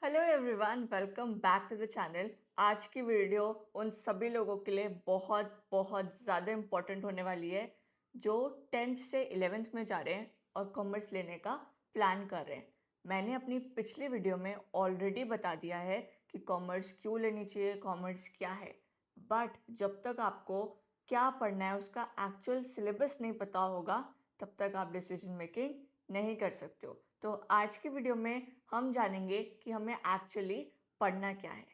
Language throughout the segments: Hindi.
Hello everyone, welcome back to the channel. आज की वीडियो उन सभी लोगों के लिए बहुत बहुत ज़्यादा इम्पोर्टेंट होने वाली है जो 10th से 11th में जा रहे हैं और कॉमर्स लेने का प्लान कर रहे हैं। मैंने अपनी पिछली वीडियो में ऑलरेडी बता दिया है कि कॉमर्स क्यों लेनी चाहिए, कॉमर्स क्या है। बट जब तक आपको क्या पढ़ना है उसका एक्चुअल सिलेबस नहीं पता होगा तब तक आप डिसीजन मेकिंग नहीं कर सकते हो। तो आज की वीडियो में हम जानेंगे कि हमें एक्चुअली पढ़ना क्या है।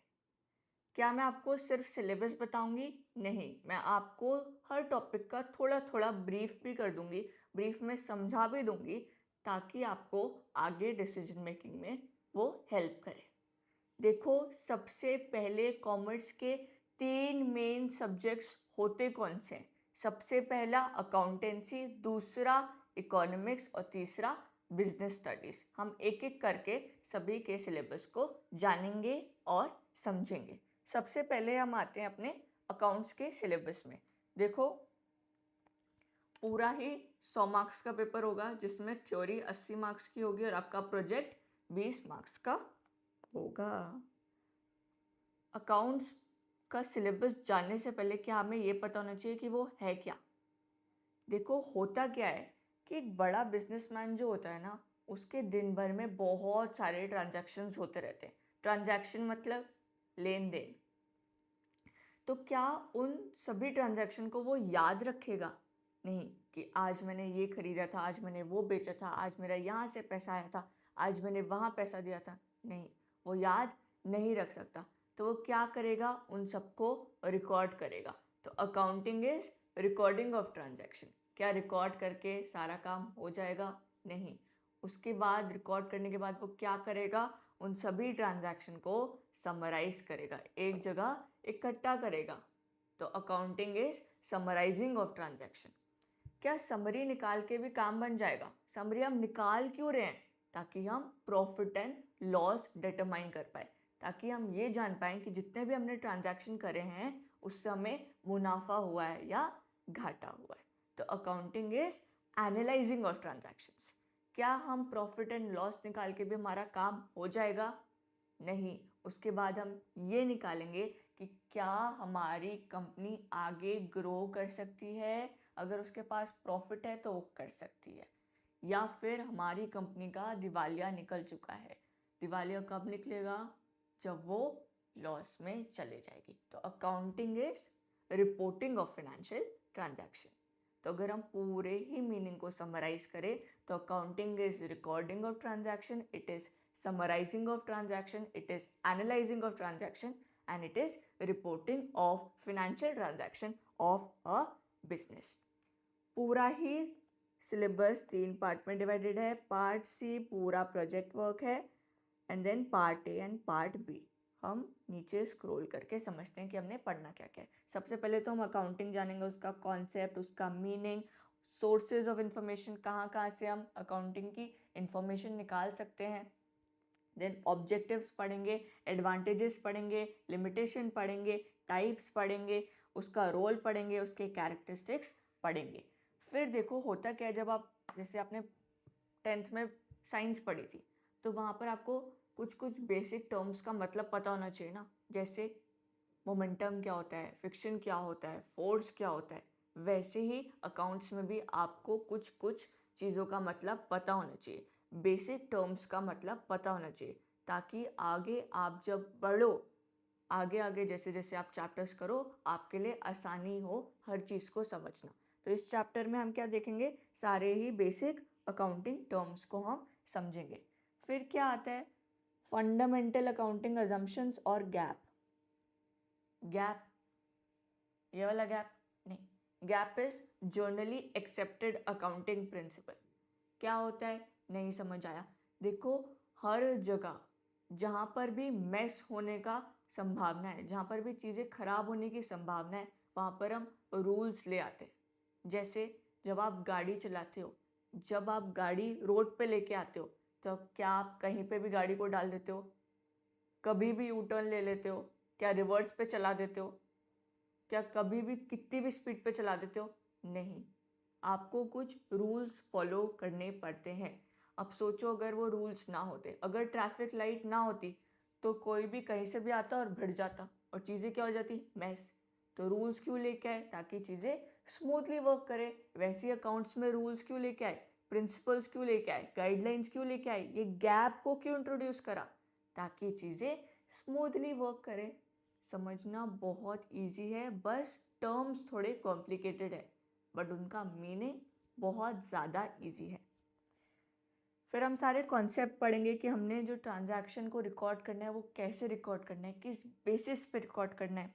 क्या मैं आपको सिर्फ सिलेबस बताऊंगी? नहीं, मैं आपको हर टॉपिक का थोड़ा थोड़ा ब्रीफ भी कर दूंगी, ब्रीफ में समझा भी दूंगी ताकि आपको आगे डिसीजन मेकिंग में वो हेल्प करे। देखो, सबसे पहले कॉमर्स के 3 मेन सब्जेक्ट्स होते कौन से हैं? सबसे पहला अकाउंटेंसी, दूसरा इकोनॉमिक्स और तीसरा बिजनेस स्टडीज़। हम एक एक करके सभी के सिलेबस को जानेंगे और समझेंगे। सबसे पहले हम आते हैं अपने अकाउंट्स के सिलेबस में। देखो, पूरा ही 100 मार्क्स का पेपर होगा जिसमें थ्योरी 80 मार्क्स की होगी और आपका प्रोजेक्ट 20 मार्क्स का होगा। अकाउंट्स का सिलेबस जानने से पहले क्या हमें ये पता होना चाहिए कि वो है क्या। देखो, होता क्या है कि एक बड़ा बिजनेसमैन जो होता है ना, उसके दिन भर में बहुत सारे ट्रांजैक्शंस होते रहते हैं। ट्रांजैक्शन मतलब लेन देन। तो क्या उन सभी ट्रांजैक्शन को वो याद रखेगा? नहीं, कि आज मैंने ये खरीदा था, आज मैंने वो बेचा था, आज मेरा यहाँ से पैसा आया था, आज मैंने वहाँ पैसा दिया था। नहीं, वो याद नहीं रख सकता। तो वो क्या करेगा? उन सबको रिकॉर्ड करेगा। तो accounting is recording of transaction. क्या रिकॉर्ड करके सारा काम हो जाएगा? नहीं। उसके बाद रिकॉर्ड करने के बाद वो क्या करेगा? उन सभी ट्रांजैक्शन को समराइज करेगा, एक जगह इकट्ठा करेगा। तो accounting is summarizing of transaction. क्या समरी निकाल के भी काम बन जाएगा? समरी हम निकाल क्यों रहे हैं? ताकि हम प्रॉफिट एंड लॉस डिटरमाइन कर पाए, ताकि हम ये जान पाए कि जितने भी हमने ट्रांजैक्शन करे हैं उससे हमें मुनाफा हुआ है या घाटा हुआ है। तो accounting is analysing of transactions. क्या हम प्रॉफिट एंड लॉस निकाल के भी हमारा काम हो जाएगा? नहीं। उसके बाद हम ये निकालेंगे कि क्या हमारी कंपनी आगे ग्रो कर सकती है। अगर उसके पास प्रॉफिट है तो वो कर सकती है, या फिर हमारी कंपनी का दिवालिया निकल चुका है। दिवालिया कब निकलेगा? जब वो लॉस में चले जाएगी। तो accounting is reporting of financial transaction. तो अगर हम पूरे ही मीनिंग को समराइज करें तो accounting is recording of transaction, it is summarizing of transaction, it is analyzing of transaction, and it is reporting of financial transaction of a business। पूरा ही सिलेबस 3 पार्ट में डिवाइडेड है। पार्ट सी पूरा प्रोजेक्ट वर्क है, and then part A and part B. हम नीचे स्क्रॉल करके समझते हैं कि हमने पढ़ना क्या क्या है। सबसे पहले तो हम अकाउंटिंग जानेंगे, उसका कॉन्सेप्ट, उसका मीनिंग, सोर्सेज ऑफ इंफॉर्मेशन, कहाँ कहाँ से हम अकाउंटिंग की इंफॉर्मेशन निकाल सकते हैं। देन ऑब्जेक्टिव्स पढ़ेंगे, एडवांटेजेस पढ़ेंगे, लिमिटेशन पढ़ेंगे, टाइप्स पढ़ेंगे, उसका रोल पढ़ेंगे, उसके कैरेक्टरिस्टिक्स पढ़ेंगे। फिर देखो, होता क्या है, जब आप जैसे आपने 10th में साइंस पढ़ी थी तो वहाँ पर आपको कुछ कुछ बेसिक टर्म्स का मतलब पता होना चाहिए ना। जैसे मोमेंटम क्या होता है, फ्रिक्शन क्या होता है, फोर्स क्या होता है। वैसे ही अकाउंट्स में भी आपको कुछ कुछ चीज़ों का मतलब पता होना चाहिए, बेसिक टर्म्स का मतलब पता होना चाहिए, ताकि आगे आप जब बढ़ो, आगे आगे जैसे जैसे आप चैप्टर्स करो, आपके लिए आसानी हो हर चीज़ को समझना। तो इस चैप्टर में हम क्या देखेंगे? सारे ही बेसिक अकाउंटिंग टर्म्स को हम समझेंगे। फिर क्या आता है? फंडामेंटल अकाउंटिंग अजम्पशंस और गैप। गैप, ये वाला गैप नहीं, gap is generally accepted accounting principle. क्या होता है? नहीं समझ आया। देखो, हर जगह जहाँ पर भी मेस होने का संभावना है, जहाँ पर भी चीज़ें खराब होने की संभावना है, वहाँ पर हम रूल्स ले आते हैं। जैसे जब आप गाड़ी चलाते हो, जब आप गाड़ी रोड पे लेके आते हो, तो क्या आप कहीं पे भी गाड़ी को डाल देते हो? कभी भी यू टर्न ले लेते हो? क्या रिवर्स पे चला देते हो? क्या कभी भी कितनी भी स्पीड पे चला देते हो? नहीं। आपको कुछ रूल्स फॉलो करने पड़ते हैं। अब सोचो, अगर वो रूल्स ना होते, अगर ट्रैफिक लाइट ना होती तो कोई भी कहीं से भी आता और भिड़ जाता और चीज़ें क्या हो जाती, मैस। तो रूल्स क्यों लेके आए, ताकि चीज़ें स्मूथली वर्क करे। वैसे ही अकाउंट्स में रूल्स क्यों लेके आए, प्रिंसिपल्स क्यों लेके आए, गाइडलाइंस क्यों लेके आए, ये गैप को क्यों इंट्रोड्यूस करा, ताकि चीज़ें स्मूथली वर्क करें। समझना बहुत इजी है, बस टर्म्स थोड़े कॉम्प्लिकेटेड है, बट उनका मीनिंग बहुत ज़्यादा इजी है। फिर हम सारे कॉन्सेप्ट पढ़ेंगे कि हमने जो ट्रांजैक्शन को रिकॉर्ड करना है वो कैसे रिकॉर्ड करना है, किस बेसिस पे रिकॉर्ड करना है।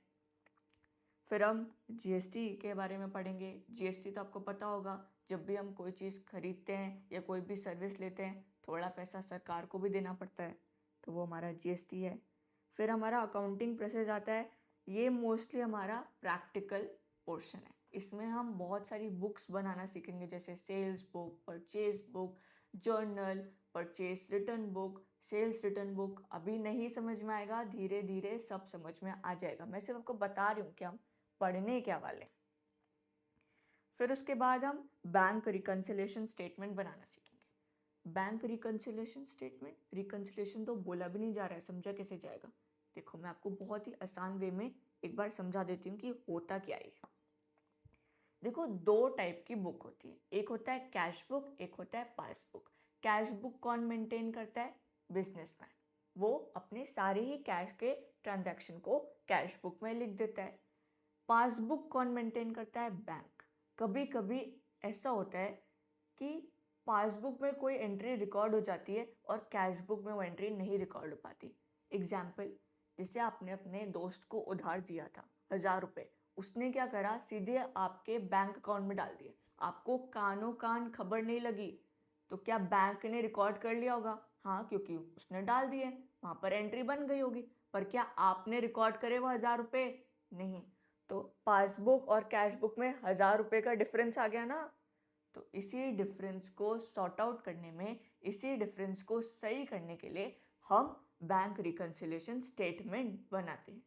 फिर हम जीएसटी के बारे में पढ़ेंगे। जीएसटी तो आपको पता होगा, जब भी हम कोई चीज़ खरीदते हैं या कोई भी सर्विस लेते हैं, थोड़ा पैसा सरकार को भी देना पड़ता है, तो वो हमारा जीएसटी है। फिर हमारा अकाउंटिंग प्रोसेस आता है, ये मोस्टली हमारा प्रैक्टिकल पोर्शन है। इसमें हम बहुत सारी बुक्स बनाना सीखेंगे, जैसे sales book, purchase book, journal, purchase return book, sales return book. अभी नहीं समझ में आएगा, धीरे धीरे सब समझ में आ जाएगा। मैं सिर्फ आपको बता रही हूँ कि हम पढ़ने क्या वाले। फिर उसके बाद हम बैंक रिकन्सिलेशन स्टेटमेंट बनाना सीखेंगे। बैंक रिकन्सिलेशन स्टेटमेंट, रिकन्सिलेशन तो बोला भी नहीं जा रहा है, समझा कैसे जाएगा। देखो मैं आपको बहुत ही आसान वे में एक बार समझा देती हूँ कि होता क्या है। देखो दो टाइप की बुक होती है, एक होता है कैश बुक, एक होता है पासबुक। कैश बुक कौन मेंटेन करता है, बिजनेसमैन। वो अपने सारे ही कैश के ट्रांजैक्शन को कैश बुक में लिख देता है। पासबुक कौन मेंटेन करता है, बैंक। कभी कभी ऐसा होता है कि पासबुक में कोई एंट्री रिकॉर्ड हो जाती है और कैश बुक में वो एंट्री नहीं रिकॉर्ड हो पाती। एग्जाम्पल, जैसे आपने अपने दोस्त को उधार दिया था 1000 रुपये, उसने क्या करा, सीधे आपके बैंक अकाउंट में डाल दिए। आपको कानों कान खबर नहीं लगी, तो क्या बैंक ने रिकॉर्ड कर लिया होगा, हाँ, क्योंकि उसने डाल दिए, वहाँ पर एंट्री बन गई होगी। पर क्या आपने रिकॉर्ड करे वो 1000 रुपये, नहीं। तो पासबुक और कैश बुक में 1000 रुपये का डिफरेंस आ गया ना। तो इसी डिफरेंस को सॉर्ट आउट करने में, इसी डिफरेंस को सही करने के लिए हम बैंक रिकन्सिलेशन स्टेटमेंट बनाते हैं।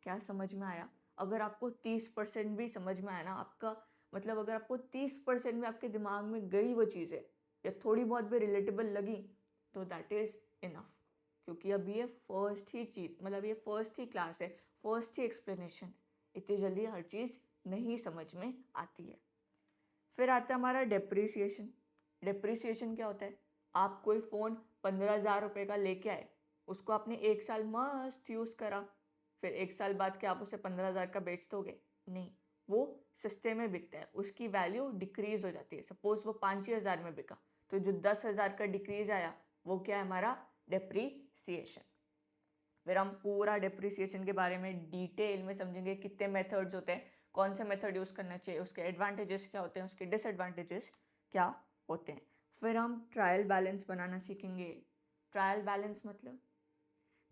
क्या समझ में आया? अगर आपको 30% भी समझ में आया ना, आपका मतलब अगर आपको 30% भी आपके दिमाग में गई वो चीज़ें, या थोड़ी बहुत भी रिलेटेबल लगी, तो दैट इज़ इनफ। क्योंकि अब ये फर्स्ट ही चीज़, मतलब ये फर्स्ट ही क्लास है, फर्स्ट ही एक्सप्लेनेशन। इतनी जल्दी हर चीज़ नहीं समझ में आती है। फिर आता है हमारा डेप्रिसिएशन। डेप्रिसिएशन क्या होता है, आप कोई फ़ोन 15,000 रुपये का लेके आए, उसको आपने 1 साल मस्त यूज़ करा, फिर 1 साल बाद क्या आप उसे 15,000 का बेच दोगे? नहीं, वो सस्ते में बिकता है, उसकी वैल्यू डिक्रीज हो जाती है। सपोज वो 5,000 में बिका, तो जो 10,000 का डिक्रीज आया वो क्या है, हमारा डेप्रीसिएशन। फिर हम पूरा डेप्रिसिएशन के बारे में डिटेल में समझेंगे, कितने मेथड्स होते हैं, कौन सा मेथड यूज़ करना चाहिए, उसके एडवांटेजेस क्या होते हैं, उसके डिसएडवांटेजेस क्या होते हैं। फिर हम ट्रायल बैलेंस बनाना सीखेंगे। ट्रायल बैलेंस मतलब,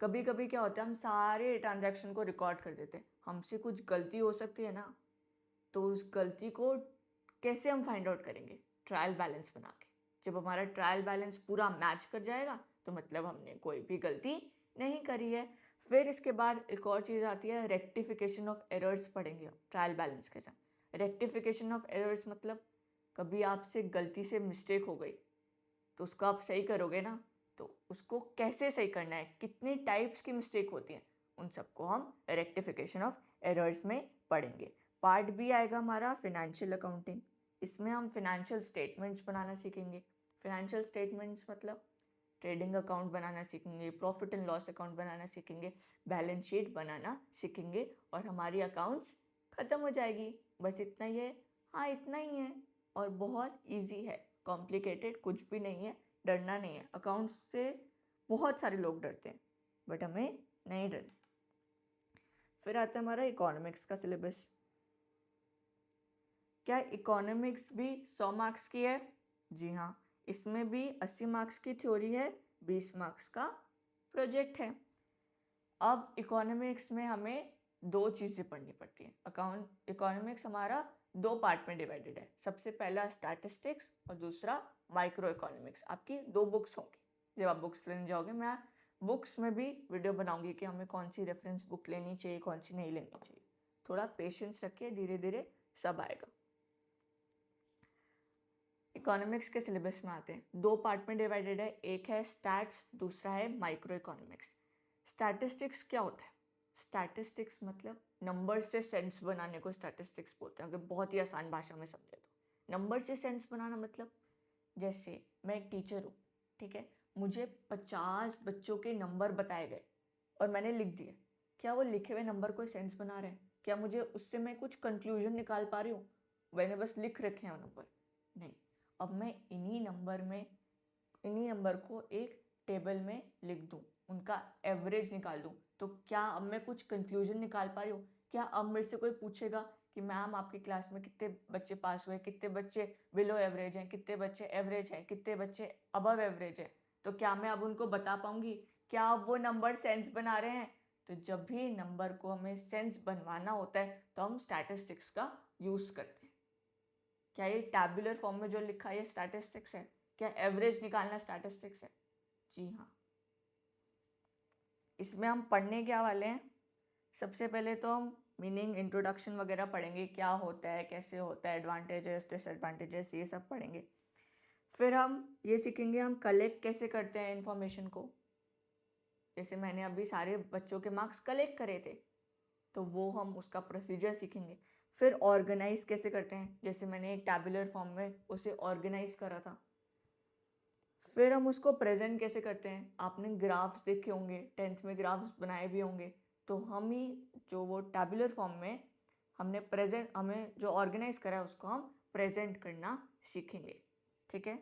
कभी कभी क्या होता है, हम सारे ट्रांजैक्शन को रिकॉर्ड कर देते हैं, हमसे कुछ गलती हो सकती है ना, तो उस गलती को कैसे हम फाइंड आउट करेंगे, ट्रायल बैलेंस बना के। जब हमारा ट्रायल बैलेंस पूरा मैच कर जाएगा, तो मतलब हमने कोई भी गलती नहीं करी है। फिर इसके बाद एक और चीज़ आती है, रेक्टिफिकेशन ऑफ एरर्स पढ़ेंगे ट्रायल बैलेंस के साथ। रेक्टिफिकेशन ऑफ एरर्स मतलब, कभी आपसे गलती से मिस्टेक हो गई, तो उसको आप सही करोगे ना, तो उसको कैसे सही करना है, कितनी टाइप्स की मिस्टेक होती हैं, उन सबको हम रेक्टिफिकेशन ऑफ एरर्स में पढ़ेंगे। पार्ट बी आएगा हमारा फिनेंशियल अकाउंटिंग। इसमें हम फिनेंशियल स्टेटमेंट्स बनाना सीखेंगे। फिनेंशियल स्टेटमेंट्स मतलब ट्रेडिंग अकाउंट बनाना सीखेंगे, प्रॉफिट एंड लॉस अकाउंट बनाना सीखेंगे, बैलेंस शीट बनाना सीखेंगे, और हमारी अकाउंट्स ख़त्म हो जाएगी। बस इतना ही है, हाँ इतना ही है, और बहुत ईजी है, कॉम्प्लिकेटेड कुछ भी नहीं है, डरना नहीं है। अकाउंट्स से बहुत सारे लोग डरते हैं, बट हमें नहीं डरना। फिर आता है हमारा इकोनॉमिक्स का सिलेबस। क्या इकोनॉमिक्स भी 100 मार्क्स की है? जी हाँ, इसमें भी 80 मार्क्स की थ्योरी है, 20 मार्क्स का प्रोजेक्ट है। अब इकोनॉमिक्स में हमें दो चीज़ें पढ़नी पड़ती हैं। इकोनॉमिक्स हमारा दो पार्ट में डिवाइडेड है। सबसे पहला स्टैटिस्टिक्स और दूसरा माइक्रो इकोनॉमिक्स। आपकी दो बुक्स होंगी, जब आप बुक्स लेने जाओगे। मैं बुक्स में भी वीडियो बनाऊंगी कि हमें कौन सी रेफरेंस बुक लेनी चाहिए, कौन सी नहीं लेनी चाहिए। थोड़ा पेशेंस रखिए, धीरे धीरे सब आएगा। इकोनॉमिक्स के सिलेबस में आते हैं, दो पार्ट में डिवाइडेड है, एक है स्टैट्स, दूसरा है माइक्रो इकोनॉमिक्स। स्टैटिस्टिक्स क्या होता है? स्टैटिस्टिक्स मतलब नंबर से सेंस बनाने को स्टैटिस्टिक्स बोलते हैं, अगर बहुत ही आसान भाषा में समझे तो। नंबर से सेंस बनाना मतलब, जैसे मैं एक टीचर हूँ, ठीक है, मुझे 50 बच्चों के नंबर बताए गए और मैंने लिख दिए। क्या वो लिखे हुए नंबर कोई सेंस बना रहे हैं? क्या मुझे उससे मैं कुछ कंक्लूजन निकाल पा रही हूँ? मैंने बस लिख रखे हैं वो नंबर? नहीं। अब मैं इन्हीं नंबर को एक टेबल में लिख दूँ, उनका एवरेज निकाल दूँ, तो क्या अब मैं कुछ कंक्लूजन निकाल पा रही हूँ? क्या अब मेरे से कोई पूछेगा कि मैम आपकी क्लास में कितने बच्चे पास हुए, कितने बच्चे बिलो एवरेज हैं, कितने बच्चे एवरेज हैं, कितने बच्चे अबव एवरेज हैं, तो क्या मैं अब उनको बता पाऊंगी? क्या अब वो नंबर सेंस बना रहे हैं? तो जब भी नंबर को हमें सेंस बनवाना होता है तो हम स्टैटिस्टिक्स का यूज़ करते हैं। क्या ये टैबुलर फॉर्म में जो लिखा है ये स्टैटिस्टिक्स है? क्या एवरेज निकालना स्टैटिस्टिक्स है? जी हाँ। इसमें हम पढ़ने क्या वाले हैं? सबसे पहले तो हम मीनिंग, इंट्रोडक्शन वगैरह पढ़ेंगे, क्या होता है, कैसे होता है, एडवांटेजेस, डिसएडवांटेजेस, ये सब पढ़ेंगे। फिर हम ये सीखेंगे हम कलेक्ट कैसे करते हैं इन्फॉर्मेशन को। जैसे मैंने अभी सारे बच्चों के मार्क्स कलेक्ट करे थे, तो वो हम उसका प्रोसीजर सीखेंगे। फिर ऑर्गेनाइज कैसे करते हैं, जैसे मैंने एक टैबुलर फॉर्म में उसे ऑर्गेनाइज करा था। फिर हम उसको प्रेजेंट कैसे करते हैं, आपने ग्राफ्स देखे होंगे, 10th में ग्राफ्स बनाए भी होंगे, तो हम ही जो वो टैबुलर फॉर्म में हमें जो ऑर्गेनाइज करा है उसको हम प्रेजेंट करना सीखेंगे, ठीक है।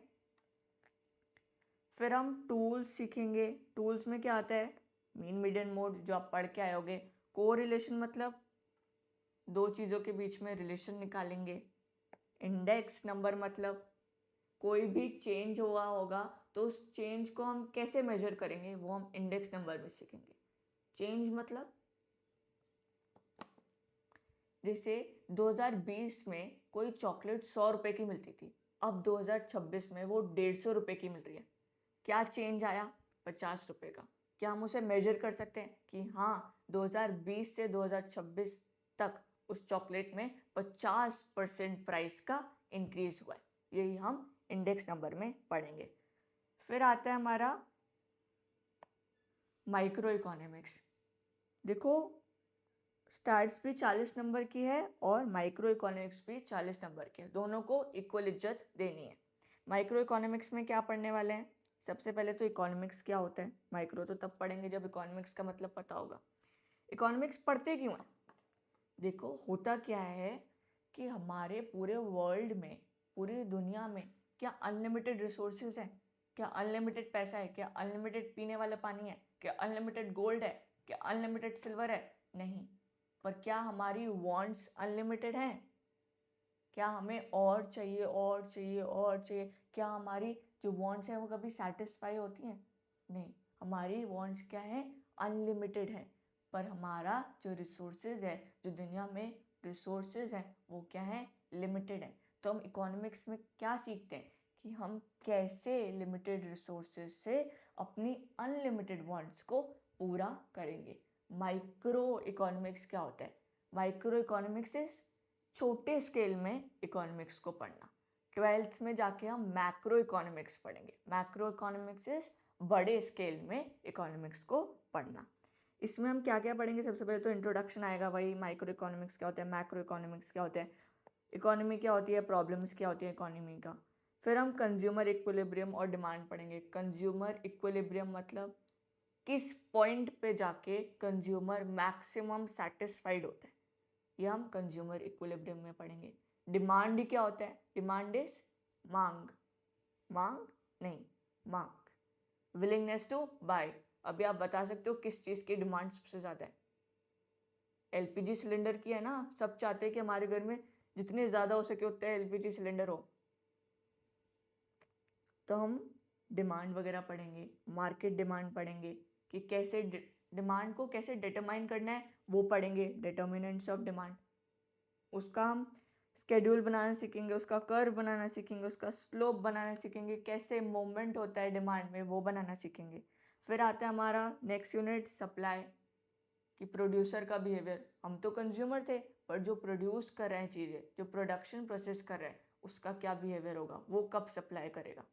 फिर हम टूल्स सीखेंगे। टूल्स में क्या आता है? मीन, मीडियन, मोड, जो आप पढ़ के आए होगे। कोरिलेशन मतलब दो चीज़ों के बीच में रिलेशन निकालेंगे। इंडेक्स नंबर मतलब कोई भी चेंज हुआ होगा तो उस चेंज को हम कैसे मेजर करेंगे, वो हम इंडेक्स नंबर में सीखेंगे। चेंज मतलब, जैसे 2020 में कोई चॉकलेट 100 रुपए की मिलती थी, अब 2026 में वो 150 रुपए की मिल रही है। क्या चेंज आया? 50 रुपए का। क्या हम उसे मेजर कर सकते हैं कि हाँ 2020 से 2026 तक उस चॉकलेट में 50% प्राइस का इंक्रीज हुआ है? यही हम इंडेक्स नंबर में पढ़ेंगे। फिर आता है हमारा माइक्रो इकोनॉमिक्स। देखो, स्टैट्स भी 40 नंबर की है और माइक्रो इकोनॉमिक्स भी 40 नंबर की है, दोनों को इक्वल इज्जत देनी है। माइक्रो इकोनॉमिक्स में क्या पढ़ने वाले हैं? सबसे पहले तो इकोनॉमिक्स क्या होता है। माइक्रो तो तब पढ़ेंगे जब इकोनॉमिक्स का मतलब पता होगा। इकोनॉमिक्स पढ़ते क्यों हैं? देखो, होता क्या है कि हमारे पूरे वर्ल्ड में, पूरी दुनिया में क्या अनलिमिटेड रिसोर्सेज हैं? क्या अनलिमिटेड पैसा है? क्या अनलिमिटेड पीने वाला पानी है? क्या अनलिमिटेड गोल्ड है? क्या अनलिमिटेड सिल्वर है? नहीं। पर क्या हमारी वांट्स अनलिमिटेड हैं? क्या हमें और चाहिए, और चाहिए, और चाहिए? क्या हमारी जो वांट्स हैं वो कभी सेटिस्फाई होती हैं? नहीं। हमारी वांट्स क्या है? अनलिमिटेड है। पर हमारा जो रिसोर्सेज है, जो दुनिया में रिसोर्सेज हैं, वो क्या है? लिमिटेड है। तो हम इकोनॉमिक्स में क्या सीखते हैं कि हम कैसे लिमिटेड रिसोर्सेज से अपनी अनलिमिटेड वांट्स को पूरा करेंगे। माइक्रो इकोनॉमिक्स क्या होता है? माइक्रो इकोनॉमिक्स इज छोटे स्केल में इकोनॉमिक्स को पढ़ना। 12th में जाके हम मैक्रो इकोनॉमिक्स पढ़ेंगे। मैक्रो इकोनॉमिक्स इज बड़े स्केल में इकोनॉमिक्स को पढ़ना। इसमें हम क्या क्या पढ़ेंगे? सबसे पहले तो इंट्रोडक्शन आएगा, वही माइक्रो इकोनॉमिक्स क्या होता है, मैक्रो इकोनॉमिक्स क्या होता है, इकोनॉमी क्या होती है, प्रॉब्लम्स क्या होती है इकोनॉमी का। फिर हम कंज्यूमर इक्विलिब्रियम और डिमांड पढ़ेंगे। कंज्यूमर इक्विलिब्रियम मतलब किस पॉइंट पे जाके कंज्यूमर मैक्सिमम सेटिस्फाइड होता है, ये हम कंज्यूमर इक्विलिब्रियम में पढ़ेंगे। डिमांड क्या होता है? डिमांड इज मांग, मांग नहीं, मांग, विलिंगनेस टू बाय। अभी आप बता सकते हो किस चीज़ की डिमांड सबसे ज़्यादा है? एलपीजी सिलेंडर की है ना। सब चाहते हैं कि हमारे घर में जितने ज़्यादा हो सके उतने एलपीजी सिलेंडर हो। तो हम डिमांड वगैरह पढ़ेंगे, मार्केट डिमांड पढ़ेंगे कि कैसे डिमांड को कैसे डिटरमाइन करना है, वो पढ़ेंगे, डिटर्मिनेंट्स ऑफ डिमांड। उसका हम स्केड्यूल बनाना सीखेंगे, उसका कर्व बनाना सीखेंगे, उसका स्लोप बनाना सीखेंगे, कैसे मूवमेंट होता है डिमांड में वो बनाना सीखेंगे। फिर आता है हमारा नेक्स्ट यूनिट सप्लाई, कि प्रोड्यूसर का बिहेवियर। हम तो कंज्यूमर थे, पर जो प्रोड्यूस कर रहे हैं चीज़ें, जो प्रोडक्शन प्रोसेस कर रहे हैं, उसका क्या बिहेवियर होगा, वो कब सप्लाई करेगा।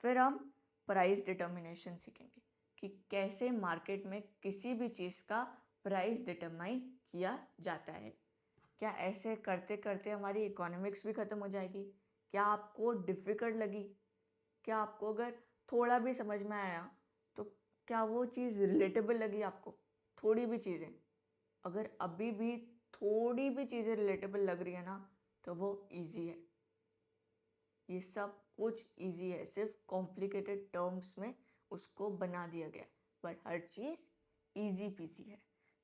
फिर हम प्राइस डिटर्मिनेशन सीखेंगे कि कैसे मार्केट में किसी भी चीज़ का प्राइस डिटरमाइन किया जाता है। क्या ऐसे करते करते हमारी इकोनॉमिक्स भी ख़त्म हो जाएगी? क्या आपको डिफ़िकल्ट लगी? क्या आपको अगर थोड़ा भी समझ में आया तो क्या वो चीज़ रिलेटेबल लगी आपको? थोड़ी भी चीज़ें अगर अभी भी थोड़ी भी चीज़ें रिलेटेबल लग रही है ना, तो वो इजी है। ये सब कुछ इजी है, सिर्फ कॉम्प्लिकेटेड टर्म्स में उसको बना दिया गया है, पर हर चीज़ इजी पीजी है।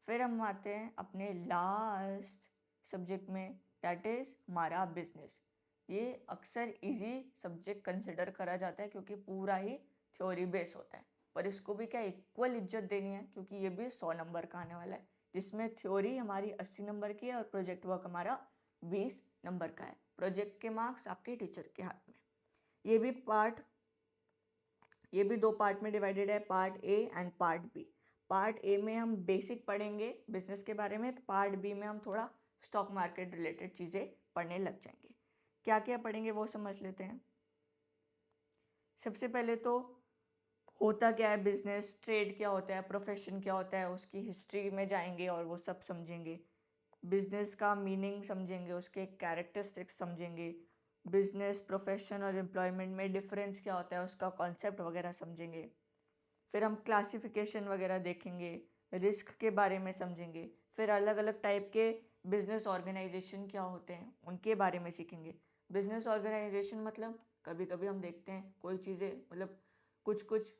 फिर हम आते हैं अपने लास्ट सब्जेक्ट में, दैट इज़ हमारा बिजनेस। ये अक्सर इजी सब्जेक्ट कंसिडर करा जाता है क्योंकि पूरा ही थ्योरी बेस होता है, पर इसको भी क्या इक्वल इज्जत देनी है क्योंकि ये भी 100 नंबर का आने वाला है, जिसमें थ्योरी हमारी 80 नंबर की है और प्रोजेक्ट वर्क हमारा 20 नंबर का है। प्रोजेक्ट के मार्क्स आपके टीचर के हाथ में। ये भी 2 पार्ट में डिवाइडेड है, part A and part B. Part A में हम बेसिक पढ़ेंगे बिजनेस के बारे में, पार्ट बी में हम थोड़ा स्टॉक मार्केट रिलेटेड चीज़ें पढ़ने लग जाएंगे। क्या क्या पढ़ेंगे वो समझ लेते हैं। सबसे पहले तो होता क्या है बिजनेस, ट्रेड क्या होता है, प्रोफेशन क्या होता है, उसकी हिस्ट्री में जाएंगे और वो सब समझेंगे। बिजनेस का मीनिंग समझेंगे, उसके कैरेक्टरिस्टिक्स समझेंगे, बिजनेस प्रोफेशन और एम्प्लॉयमेंट में डिफरेंस क्या होता है उसका कॉन्सेप्ट वगैरह समझेंगे। फिर हम क्लासिफिकेशन वगैरह देखेंगे, रिस्क के बारे में समझेंगे। फिर अलग अलग टाइप के बिजनेस ऑर्गेनाइजेशन क्या होते हैं उनके बारे में सीखेंगे। बिजनेस ऑर्गेनाइजेशन मतलब कभी कभी हम देखते हैं कोई चीज़ें, मतलब कुछ कुछ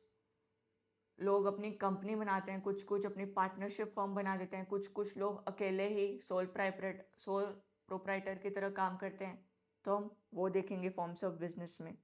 लोग अपनी कंपनी बनाते हैं, कुछ कुछ अपनी पार्टनरशिप फर्म बना देते हैं, कुछ कुछ लोग अकेले ही सोल प्रोप्राइटर की तरह काम करते हैं। तो हम वो देखेंगे फॉर्म्स ऑफ बिजनेस में।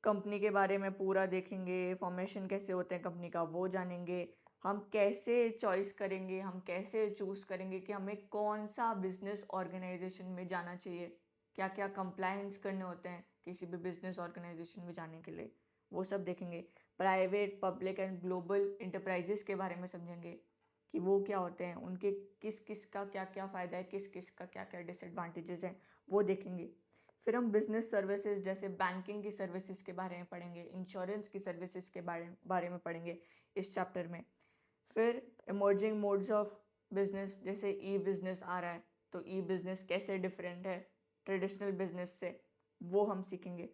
कंपनी के बारे में पूरा देखेंगे, फॉर्मेशन कैसे होते हैं कंपनी का वो जानेंगे। हम कैसे चॉइस करेंगे, हम कैसे चूज़ करेंगे कि हमें कौन सा बिजनेस ऑर्गेनाइजेशन में जाना चाहिए, क्या क्या कंप्लायंस करने होते हैं किसी भी बिजनेस ऑर्गेनाइजेशन में जाने के लिए, वो सब देखेंगे। Private, public and global enterprises के बारे में समझेंगे कि वो क्या होते हैं, उनके किस किस का क्या क्या फ़ायदा है, किस किस का क्या क्या डिसएडवांटेजेस हैं, वो देखेंगे। फिर हम बिजनेस सर्विसेज जैसे बैंकिंग की सर्विसेज के बारे में पढ़ेंगे, इंश्योरेंस की सर्विसेज के बारे में पढ़ेंगे इस चैप्टर में। फिर इमर्जिंग मोड्स ऑफ बिजनेस, जैसे ई बिजनेस आ रहा है तो ई बिजनेस कैसे डिफरेंट है ट्रेडिशनल बिजनेस से, वो हम सीखेंगे।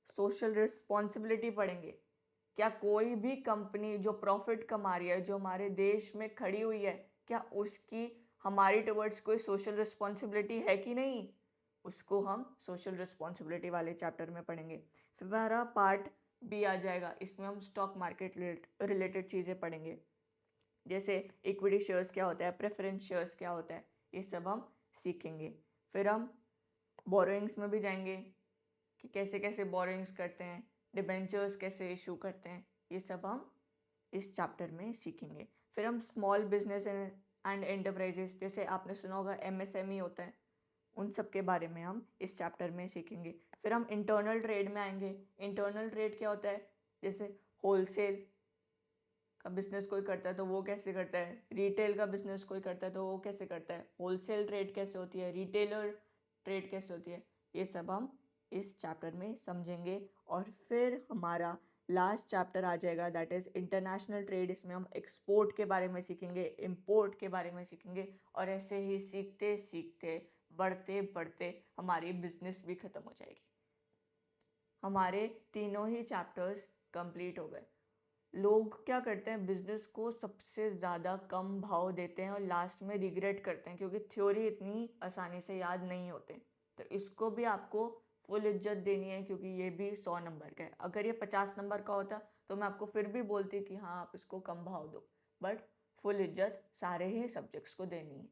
सोशल रिस्पॉन्सिबिलिटी पढ़ेंगे, क्या कोई भी कंपनी जो प्रॉफिट कमा रही है, जो हमारे देश में खड़ी हुई है, क्या उसकी हमारी टुवर्ड्स कोई सोशल रिस्पॉन्सिबिलिटी है कि नहीं, उसको हम सोशल रिस्पॉन्सिबिलिटी वाले चैप्टर में पढ़ेंगे। फिर हमारा पार्ट बी आ जाएगा, इसमें हम स्टॉक मार्केट रिलेटेड चीज़ें पढ़ेंगे, जैसे इक्विटी शेयर्स क्या होता है, प्रेफरेंस शेयर्स क्या होता है, ये सब हम सीखेंगे। फिर हम बोरोइंग्स में भी जाएंगे कि कैसे कैसे बोरोइंग्स करते हैं, डिबेंचर्स कैसे इशू करते हैं, ये सब हम इस चैप्टर में सीखेंगे। फिर हम स्मॉल बिजनेस एंड एंटरप्राइजेस, जैसे आपने सुना होगा एमएसएमई होता है, उन सब के बारे में हम इस चैप्टर में सीखेंगे। फिर हम इंटरनल ट्रेड में आएंगे। इंटरनल ट्रेड क्या होता है, जैसे होलसेल का बिजनेस कोई करता है तो वो कैसे करता है, रिटेल का बिजनेस कोई करता है तो वो कैसे करता है, होलसेल ट्रेड कैसे होती है, रिटेलर ट्रेड कैसे होती है, ये सब हम इस चैप्टर में समझेंगे। और फिर हमारा लास्ट चैप्टर आ जाएगा, दैट इज़ इंटरनेशनल ट्रेड। इसमें हम एक्सपोर्ट के बारे में सीखेंगे, इंपोर्ट के बारे में सीखेंगे, और ऐसे ही सीखते सीखते बढ़ते बढ़ते हमारी बिजनेस भी ख़त्म हो जाएगी। हमारे तीनों ही चैप्टर्स कंप्लीट हो गए। लोग क्या करते हैं, बिजनेस को सबसे ज़्यादा कम भाव देते हैं और लास्ट में रिग्रेट करते हैं क्योंकि थ्योरी इतनी आसानी से याद नहीं होते। तो इसको भी आपको फुल इज्जत देनी है क्योंकि ये भी 100 नंबर का है। अगर ये 50 नंबर का होता तो मैं आपको फिर भी बोलती कि हाँ आप इसको कम भाव दो, बट फुल इज्जत सारे ही सब्जेक्ट्स को देनी है।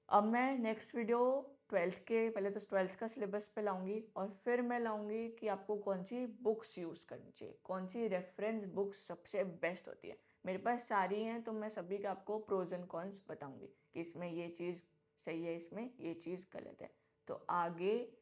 अब मैं नेक्स्ट वीडियो 12th के, पहले तो 12th का सिलेबस पे लाऊंगी और फिर मैं लाऊंगी कि आपको कौन सी बुक्स यूज़ करनी चाहिए, कौन सी रेफरेंस बुक्स सबसे बेस्ट होती है। मेरे पास सारी हैं तो मैं सभी का आपको प्रोज एंड कॉन्स बताऊंगी कि इसमें ये चीज़ सही है, इसमें ये चीज़ गलत है। तो आगे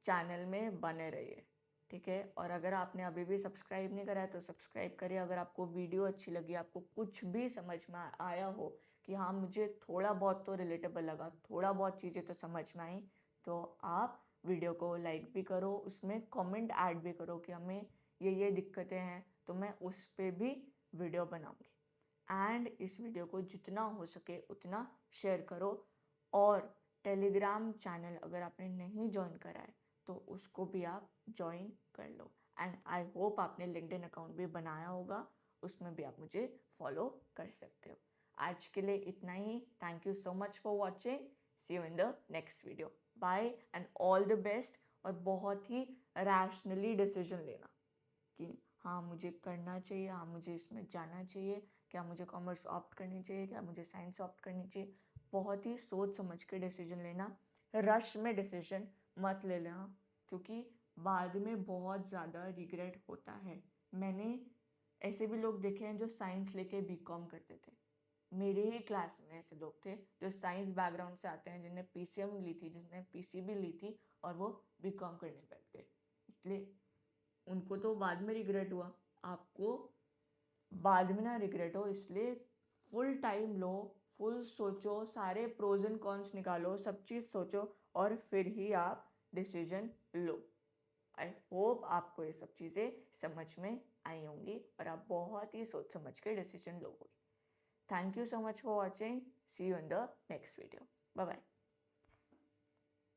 चैनल में बने रहिए, ठीक है। और अगर आपने अभी भी सब्सक्राइब नहीं करा है तो सब्सक्राइब करिए। अगर आपको वीडियो अच्छी लगी, आपको कुछ भी समझ में आया हो कि हाँ मुझे थोड़ा बहुत तो रिलेटेबल लगा, थोड़ा बहुत चीज़ें तो समझ में आई, तो आप वीडियो को लाइक भी करो, उसमें कमेंट ऐड भी करो कि हमें ये दिक्कतें हैं, तो मैं उस पे भी वीडियो बनाऊंगी। एंड इस वीडियो को जितना हो सके उतना शेयर करो। और टेलीग्राम चैनल अगर आपने नहीं ज्वाइन करा है तो उसको भी आप ज्वाइन कर लो। एंड आई होप आपने लिंक्डइन अकाउंट भी बनाया होगा, उसमें भी आप मुझे फॉलो कर सकते हो। आज के लिए इतना ही। Thank you so much for watching. See you in the next video. Bye and all the best. और बहुत ही रैशनली डिसीजन लेना कि हाँ मुझे करना चाहिए, हाँ मुझे इसमें जाना चाहिए, क्या मुझे कॉमर्स ऑप्ट करनी चाहिए, क्या मुझे साइंस ऑप्ट करनी चाहिए। बहुत ही सोच समझ के डिसीजन लेना। रश में डिसीजन मत ले लेना, क्योंकि बाद में बहुत ज़्यादा रिग्रेट होता है। मैंने ऐसे भी लोग देखे हैं जो साइंस लेके बीकॉम करते थे। मेरे ही क्लास में ऐसे लोग थे जो साइंस बैकग्राउंड से आते हैं, जिन्हें पीसीएम ली थी, जिसने पीसीबी ली थी, और वो बीकॉम करने बैठ गए। इसलिए उनको तो बाद में रिग्रेट हुआ, आपको बाद में ना रिग्रेट हो। इसलिए फुल टाइम लो, फुल सोचो, सारे प्रोज एंड कॉन्स निकालो, सब चीज़ सोचो और फिर ही आप डिसीजन लो। आई होप आपको ये सब चीज़ें समझ में आई होंगी और आप बहुत ही सोच समझ के डिसीजन लोगे। Thank you so much for watching. See you in the next video. Bye bye.